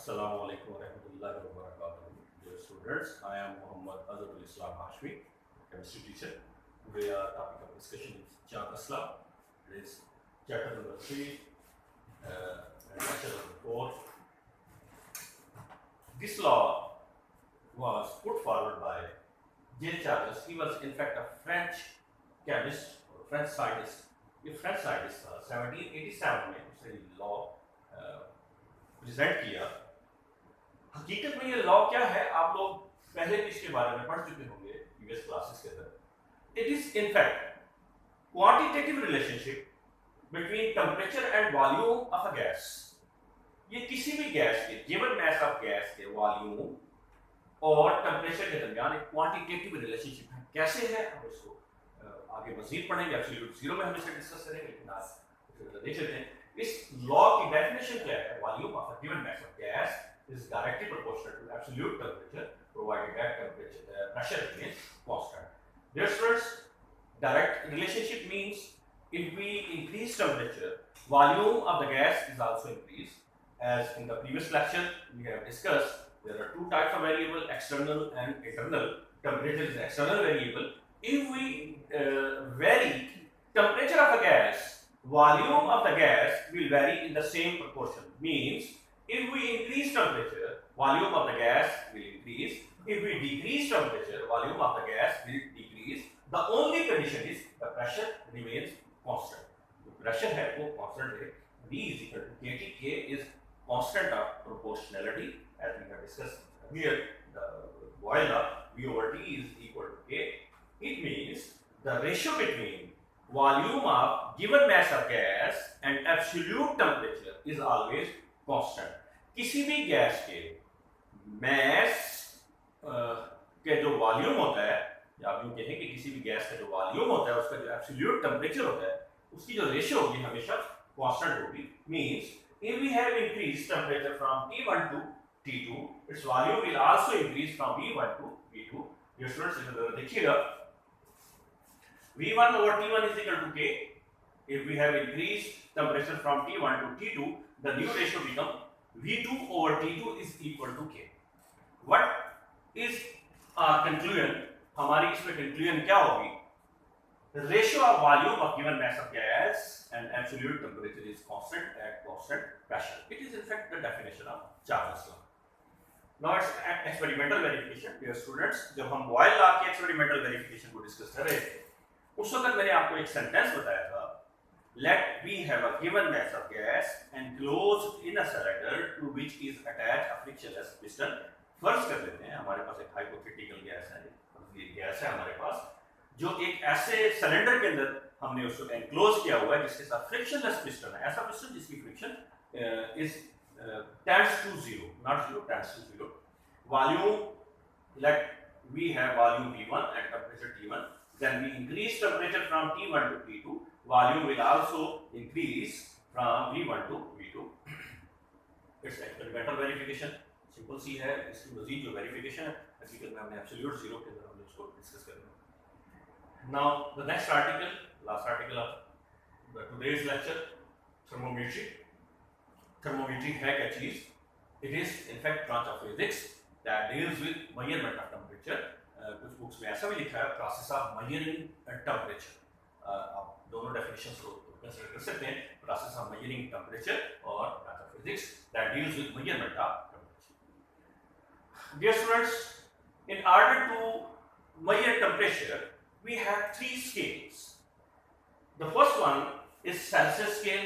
Assalamu alaikum wa rahmatullahi wa barakatuh. Dear students, I am Muhammad Azadul Islam Hashmi, chemistry teacher. Today our topic of discussion is Chagas law. It is chapter number 3 and lecture number 4. This law was put forward by Jean Chagas. He was in fact a French chemist or French scientist. ये French scientist था 1787 में उसने law present किया। हकीकत में ये law क्या है, आप लोग पहले भी इसके बारे में पढ़ चुके होंगे प्रीवियस क्लासेस के अंदर। It is in fact quantitative relationship between temperature and volume of a gas. ये किसी भी गैस के गिवन मास ऑफ गैस के वॉल्यूम और टेम्परेचर के दरमियान एक क्वांटिटेटिव रिलेशनशिप है। कैसे है हम इसको आगे मजीद पढ़ेंगे, एब्सोल्यूट जीरो में हम इसे डिस्कस करेंगे, लेकिन आज देख लेते हैं इस लॉ की डेफिनेशन क्या है। Volume of a given mass of gas is directly proportional to absolute temperature provided that temperature pressure remains constant. Dear students, direct relationship means if we increase temperature, volume of the gas is also increased. As in the previous lecture we have discussed, there are two types of variable, external and internal. Temperature is external variable. If we vary temperature of a gas, volume of the gas will vary in the same proportion. Means if we increase temperature, volume of the gas will increase. If we decrease temperature, volume of the gas will decrease. The only condition is the pressure remains constant. The pressure है वो constant है. V is equal to kT. K is constant of proportionality, as we have discussed here. The Boyle law, V over T is equal to K. It means the ratio between volume of given mass of gas and absolute temperature is always constant. किसी भी gas के मास के जो volume होता है, या आप यूं कहें कि किसी भी गैस का जो वॉल्यूम होता है उसका जो एब्सोल्यूट टेम्परेचर होता है उसकी जो रेशियो होगी हमेशा कांस्टेंट होगी। Means if we have increase temperature from T1 to T2, it's volume will also increase from V1 to V2। ये स्टूडेंट्स देखिएगा, V1 over T1 is equal to K. If we have increased temperature from T1 to T2, the new ratio becomes V2 over T2 is equal to K. What is our conclusion? हमारी इसमें conclusion क्या होगी? The ratio of volume of given mass of gas and absolute temperature is constant at constant pressure. It is in fact the definition of Chagas law. Now it's experimental verification. Dear students, जब हम Boyle law की experimental verification को discuss कर रहे थे, उस वक्त मैंने आपको एक sentence बताया था, let we have a given mass of gas enclosed in a cylinder to which is attached a frictionless piston. फर्ज कर लेते हैं हमारे पास एक हाइपोथेटिकल गैस है, ये गैस है हमारे पास, जो एक ऐसे सिलेंडर के अंदर हमने उसको एनक्लोज किया हुआ है जिसके साथ फ्रिक्शनलेस पिस्टन है। ऐसा पिस्टन जिसकी friction is tends to zero, not zero, tends to zero. Volume, let we have volume V1 and temperature T1, then we increase temperature from T1 to T2, volume will also increase from V1 to V2. It's experimental verification, simple सी है। इसकी मजीद जो verification है हकीकत में हमने absolute zero के अंदर हमने उसको डिस्कस करेंगे। Now the next article, last article of the today's lecture, thermometry. Thermometry है क्या चीज? It is in fact branch of physics that deals with measurement of temperature. कुछ बुक्स में ऐसा भी लिखा है प्रोसेस ऑफ मेजरिंग टेम्परेचर। आप दोनों डेफिनेशंस को कंसीडर कर सकते हैं, प्रोसेस ऑफ मेजरिंग टेम्परेचर और branch of physics that deals with measurement of temperature. Dear students, in order to measure temperature, we have three scales. The first one is Celsius scale.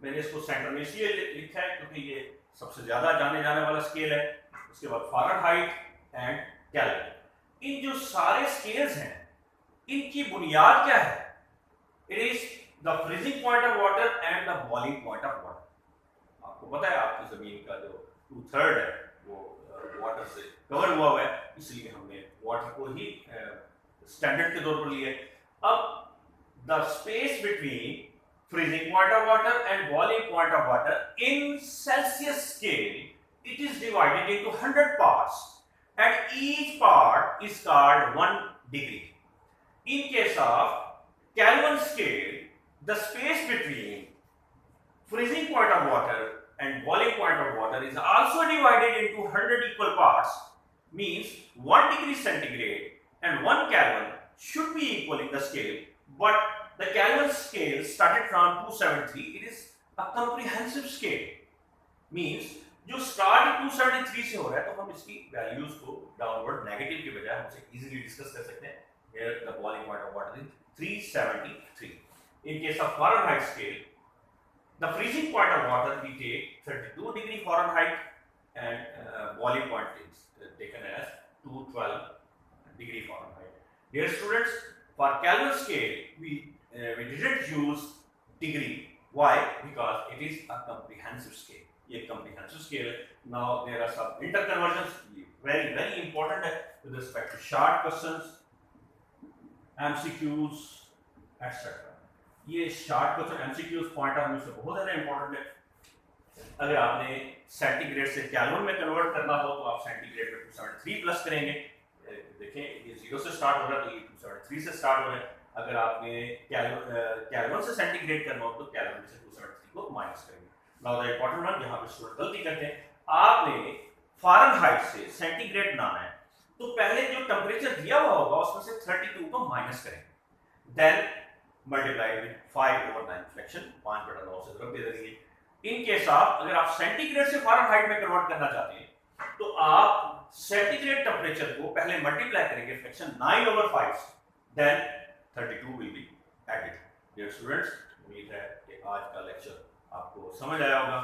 मैंने इसको centre में इसलिए लिखा है क्योंकि ये सबसे ज्यादा जाने जाने वाला स्केल है। उसके बाद फ़ारेनहाइट एंड केल्विन। इन जो सारे स्केल्स हैं इनकी बुनियाद क्या है? It is the freezing point of water and the boiling point of water. आपको पता है आपकी जमीन का जो 2/3 है वो वाटर से कवर हुआ है, इसलिए हमने वाटर को ही स्टैंडर्ड के तौर पर लिया। अब the space between freezing point of water and boiling point of water in Celsius scale, it is divided into 100 parts and each part is called 1 degree. In case of Kelvin scale, the space between freezing point of water and boiling point of water is also also divided into 100 equal parts means 1 degree centigrade and 1 Kelvin should be equal in the scale, but the Kelvin scale started from 273. It is a comprehensive scale. Means जो start 273 से हो रहा है तो हम इसकी values को downward negative के बजाय हम इसे इजीली डिस्कस कर सकते हैं. Here the boiling point of water is 373. In case of Fahrenheit scale, the freezing point of water we take 32 degree Fahrenheit and boiling point is taken as 212 degree Fahrenheit. Dear students, for Kelvin scale we didn't use degree. Why? Because it is a comprehensive scale. ये comprehensive scale है. Now there are some interconversions, very important है with respect to short questions, MCQs, etc. ये short question MCQs point of view से बहुत ज़्यादा important है. अगर आपने सेंटीग्रेड से केल्विन में कन्वर्ट करना हो तो आप सेंटीग्रेड में 273 प्लस करेंगे. देखें ये 0 से स्टार्ट हो रहा है तो ये 273 से स्टार्ट हो रहा है. अगर आपने केल्विन से सेंटीग्रेड करना हो तो केल्विन से 273 को माइनस करेंगे. नाउ द इंपॉर्टेंट वन, यहाँ पे स्टूडेंट गलती करते हैं. आपने फारेनहाइट से सेंटीग्रेड बनाना है तो पहले जो टेम्परेचर दिया हुआ होगा उसमें से 32 को माइनस करेंगे, देन मल्टीप्लाई विद 5/9 फ्रैक्शन 5/9 से ضرب दे देंगे. इन केस ऑफ अगर आप सेंटीग्रेड से फारेनहाइट में कन्वर्ट करना चाहते हैं तो आप सेंटीग्रेड टेम्परेचर को पहले मल्टीप्लाई करेंगे फ्रैक्शन 9/5 से, then 32 will be added. Dear students, उम्मीद है कि आज का लेक्चर आपको समझ आया होगा.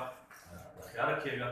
ख्याल रखिएगा.